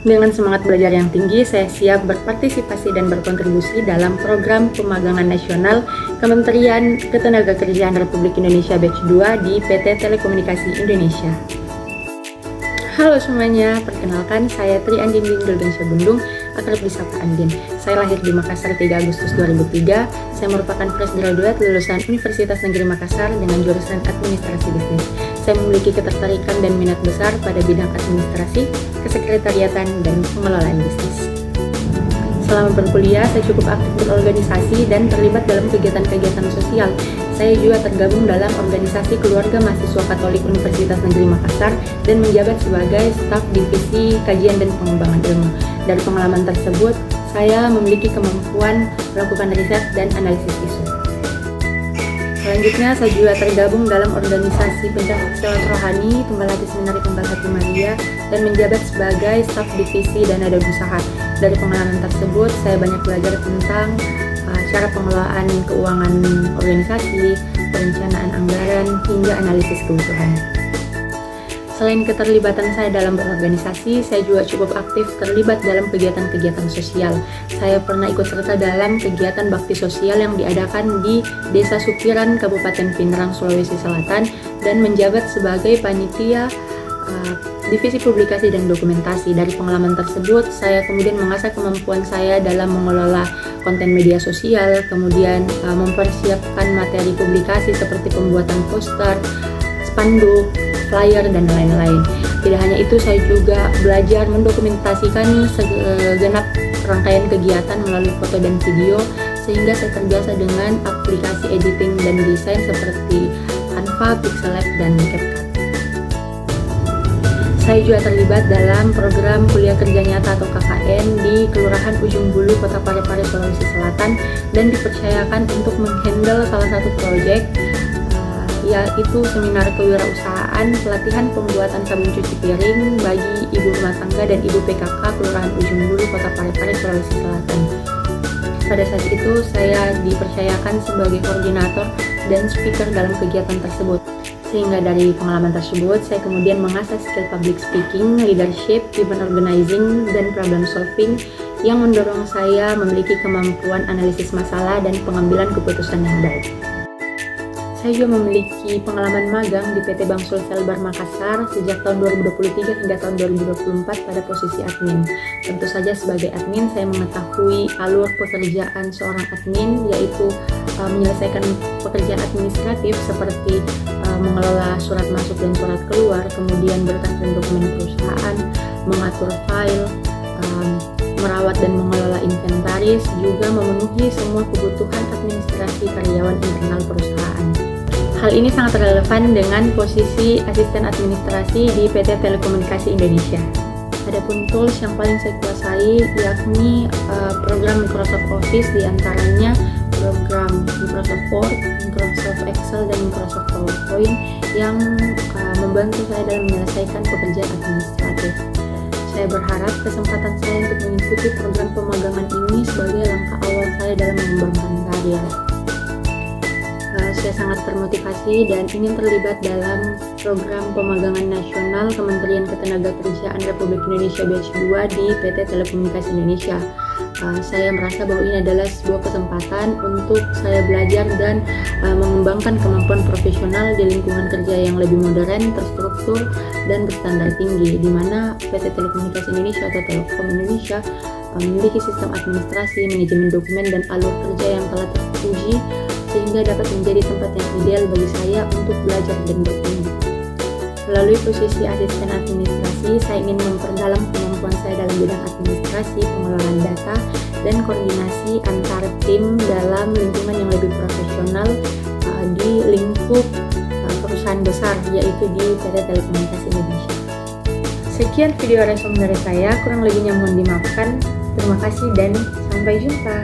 Dengan semangat belajar yang tinggi, saya siap berpartisipasi dan berkontribusi dalam program pemagangan nasional Kementerian Ketenagakerjaan Republik Indonesia Batch 2 di PT Telekomunikasi Indonesia. Halo semuanya, perkenalkan saya Tri Andin Dildensyah Bundung, akrab disapa Andin. Saya lahir di Makassar 3 Agustus 2003. Saya merupakan fresh graduate lulusan Universitas Negeri Makassar dengan jurusan Administrasi Bisnis. Saya memiliki ketertarikan dan minat besar pada bidang administrasi, kesekretariatan, dan pengelolaan bisnis. Selama berkuliah, saya cukup aktif berorganisasi dan terlibat dalam kegiatan-kegiatan sosial. Saya juga tergabung dalam organisasi Keluarga Mahasiswa Katolik Universitas Negeri Makassar dan menjabat sebagai staf divisi kajian dan pengembangan ilmu. Dari pengalaman tersebut, saya memiliki kemampuan melakukan riset dan analisis isu. Selanjutnya, saya juga tergabung dalam organisasi pencak silat rohani Tunggal Hati Seminari Tunggal Hati Maria dan menjabat sebagai staf divisi dana dan usaha. Dari pengalaman tersebut, saya banyak belajar tentang cara pengelolaan keuangan organisasi, perencanaan anggaran, hingga analisis kebutuhan. Selain keterlibatan saya dalam berorganisasi, saya juga cukup aktif terlibat dalam kegiatan-kegiatan sosial. Saya pernah ikut serta dalam kegiatan bakti sosial yang diadakan di Desa Supiran, Kabupaten Pindrang, Sulawesi Selatan, dan menjabat sebagai panitia divisi publikasi dan dokumentasi. Dari pengalaman tersebut, saya kemudian mengasah kemampuan saya dalam mengelola konten media sosial, kemudian mempersiapkan materi publikasi seperti pembuatan poster, spanduk, flyer, dan lain-lain. Tidak hanya itu, saya juga belajar mendokumentasikan segenap rangkaian kegiatan melalui foto dan video, sehingga saya terbiasa dengan aplikasi editing dan desain seperti Canva, Pixellab, dan CapCut. Saya juga terlibat dalam program kuliah kerja nyata atau KKN di Kelurahan Ujung Bulu, Kota Parepare, Sulawesi Selatan, dan dipercayakan untuk menghandle salah satu proyek, yaitu seminar kewirausahaan pelatihan pembuatan sabun cuci piring bagi ibu rumah tangga dan ibu PKK Kelurahan Ujung Bulu, Kota Parepare, Sulawesi Selatan. Pada saat itu, saya dipercayakan sebagai koordinator dan speaker dalam kegiatan tersebut. Sehingga dari pengalaman tersebut, saya kemudian mengasah skill public speaking, leadership, event organizing, dan problem solving yang mendorong saya memiliki kemampuan analisis masalah dan pengambilan keputusan yang baik. Saya juga memiliki pengalaman magang di PT Bank Sulselbar Makassar sejak tahun 2023 hingga tahun 2024 pada posisi admin. Tentu saja sebagai admin, saya mengetahui alur pekerjaan seorang admin, yaitu menyelesaikan pekerjaan administratif seperti mengelola surat masuk dan surat keluar, kemudian berkas dan dokumen perusahaan, mengatur file, merawat dan mengelola inventaris, juga memenuhi semua kebutuhan administrasi karyawan internal perusahaan. Hal ini sangat relevan dengan posisi asisten administrasi di PT Telekomunikasi Indonesia. Adapun tools yang paling saya kuasai yakni program Microsoft Office, diantaranya program Microsoft Word, Microsoft Excel, dan Microsoft PowerPoint yang membantu saya dalam menyelesaikan pekerjaan administratif. Saya berharap kesempatan saya untuk mengikuti program pemagangan ini sebagai langkah awal saya dalam mengembangkan karir. Saya sangat termotivasi dan ingin terlibat dalam program pemagangan nasional Kementerian Ketenagakerjaan Republik Indonesia Batch 2 di PT Telekomunikasi Indonesia. Saya merasa bahwa ini adalah sebuah kesempatan untuk saya belajar dan mengembangkan kemampuan profesional di lingkungan kerja yang lebih modern, terstruktur, dan berstandar tinggi, di mana PT Telekomunikasi Indonesia atau Telkom Indonesia memiliki sistem administrasi, manajemen dokumen, dan alur kerja yang telah teruji, sehingga dapat menjadi tempat yang ideal bagi saya untuk belajar dan berkembang. Melalui posisi asisten administrasi, saya ingin memperdalam kemampuan saya dalam bidang administrasi, pengelolaan data, dan koordinasi antar tim dalam lingkungan yang lebih profesional di lingkup perusahaan besar, yaitu di PT Telekomunikasi Indonesia. Sekian video resume dari saya, kurang lebihnya mohon dimaafkan. Terima kasih dan sampai jumpa.